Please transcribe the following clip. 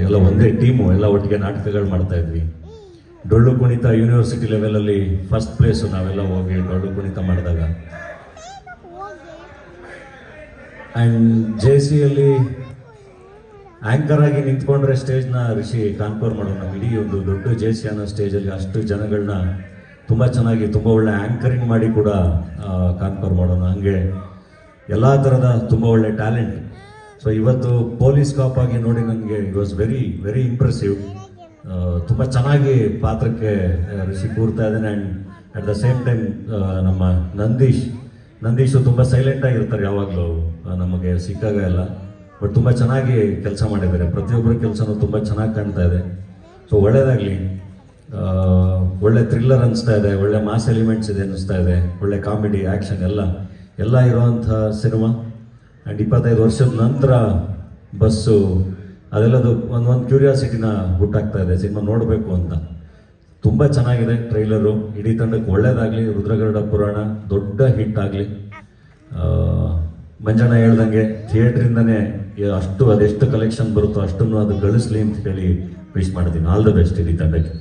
ಎಲ್ಲ ಒಂದೇ ಟೀಮು, ಎಲ್ಲ ಒಟ್ಟಿಗೆ ನಾಟಕಗಳು ಮಾಡ್ತಾ ಇದ್ವಿ. ಡೊಳ್ಳು ಕುಣಿತ ಯೂನಿವರ್ಸಿಟಿ ಲೆವೆಲಲ್ಲಿ ಫಸ್ಟ್ ಪ್ಲೇಸು ನಾವೆಲ್ಲ ಹೋಗಿ ಡೊಳ್ಳು ಕುಣಿತ ಮಾಡಿದಾಗ. ಆ್ಯಂಡ್ JCಯಲ್ಲಿ ಆ್ಯಂಕರ್ ಆಗಿ ನಿಂತ್ಕೊಂಡ್ರೆ ಸ್ಟೇಜ್ನ ರಿಷಿ ಕಾನ್ಕೋರ್ ಮಾಡೋಣ. ಇಡೀ ಒಂದು ದೊಡ್ಡ JC ಅನ್ನೋ ಸ್ಟೇಜಲ್ಲಿ ಅಷ್ಟು ಜನಗಳನ್ನ ತುಂಬ ಚೆನ್ನಾಗಿ ತುಂಬ ಒಳ್ಳೆ ಆ್ಯಂಕರಿಂಗ್ ಮಾಡಿ ಕೂಡ ಕಾನ್ಕೋರ್ ಮಾಡೋಣ. ಹಂಗೆ ಎಲ್ಲ ಥರದ ತುಂಬ ಒಳ್ಳೆ ಟ್ಯಾಲೆಂಟ್. ಸೊ ಇವತ್ತು ಪೊಲೀಸ್ ಕಾಪ್ ಆಗಿ ನೋಡಿ ನನಗೆ it was very very impressive. ತುಂಬ ಚೆನ್ನಾಗಿ ಪಾತ್ರಕ್ಕೆ ರಿಷಿ ಕೂರ್ತಾ ಇದ್ದಾನೆ. And at the same time ನಮ್ಮ ನಂದೀಶು ತುಂಬ ಸೈಲೆಂಟಾಗಿರ್ತಾರೆ ಯಾವಾಗಲೂ, ನಮಗೆ ಸಿಕ್ಕಾಗ ಎಲ್ಲ. ಬಟ್ ತುಂಬ ಚೆನ್ನಾಗಿ ಕೆಲಸ ಮಾಡಿದ್ದಾರೆ. ಪ್ರತಿಯೊಬ್ಬರ ಕೆಲಸನೂ ತುಂಬ ಚೆನ್ನಾಗಿ ಕಾಣ್ತಾ ಇದೆ. ಸೊ ಒಳ್ಳೆಯದಾಗಲಿ. ಒಳ್ಳೆ ಥ್ರಿಲ್ಲರ್ ಅನಿಸ್ತಾ ಇದೆ, ಒಳ್ಳೆ ಮಾಸ್ ಎಲಿಮೆಂಟ್ಸ್ ಇದೆ ಅನ್ನಿಸ್ತಾ ಇದೆ, ಒಳ್ಳೆ ಕಾಮಿಡಿ ಆ್ಯಕ್ಷನ್ ಎಲ್ಲ ಇರೋವಂಥ ಸಿನಿಮಾ. ಆ್ಯಂಡ್ 25 ವರ್ಷದ ನಂತರ ಬಸ್ಸು ಅದೆಲ್ಲದು ಒಂದು ಕ್ಯೂರಿಯಾಸಿಟಿನ ಹುಟ್ಟಾಗ್ತಾ ಇದೆ ಸಿನಿಮಾ ನೋಡಬೇಕು ಅಂತ. ತುಂಬ ಚೆನ್ನಾಗಿದೆ ಟ್ರೈಲರು. ಇಡೀ ತಂಡಕ್ಕೆ ಒಳ್ಳೇದಾಗಲಿ. ರುದ್ರಗರುಡ ಪುರಾಣ ದೊಡ್ಡ ಹಿಟ್ ಆಗಲಿ. ಮಂಜಣ್ಣ ಹೇಳ್ದಂಗೆ ಥಿಯೇಟ್ರಿಂದನೇ ಅದೆಷ್ಟು ಕಲೆಕ್ಷನ್ ಬರುತ್ತೋ ಅಷ್ಟನ್ನು ಅದು ಗಳಿಸ್ಲಿ ಅಂತ ಹೇಳಿ ವಿಶ್ ಮಾಡ್ತೀನಿ. ಆಲ್ ದ ಬೆಸ್ಟ್ ಇಡೀ ತಂಡಕ್ಕೆ.